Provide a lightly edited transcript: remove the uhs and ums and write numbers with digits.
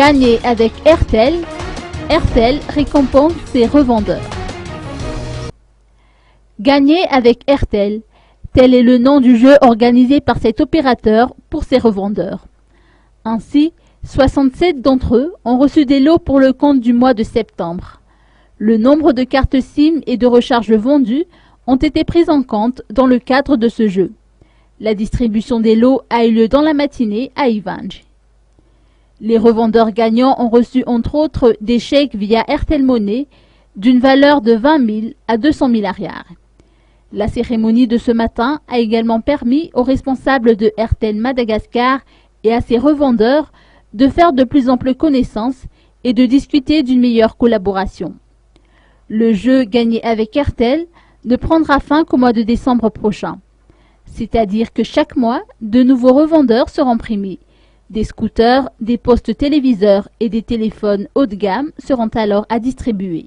Gagner avec RTL. RTL récompense ses revendeurs. Gagner avec RTL. Tel est le nom du jeu organisé par cet opérateur pour ses revendeurs. Ainsi, 67 d'entre eux ont reçu des lots pour le compte du mois de septembre. Le nombre de cartes SIM et de recharges vendues ont été prises en compte dans le cadre de ce jeu. La distribution des lots a eu lieu dans la matinée à Ivange. Les revendeurs gagnants ont reçu entre autres des chèques via RTL Money d'une valeur de 20 000 à 200 000 arrières. La cérémonie de ce matin a également permis aux responsables de RTL Madagascar et à ses revendeurs de faire de plus amples connaissances et de discuter d'une meilleure collaboration. Le jeu Gagner avec RTL ne prendra fin qu'au mois de décembre prochain. C'est-à-dire que chaque mois, de nouveaux revendeurs seront primés. Des scooters, des postes téléviseurs et des téléphones haut de gamme seront alors à distribuer.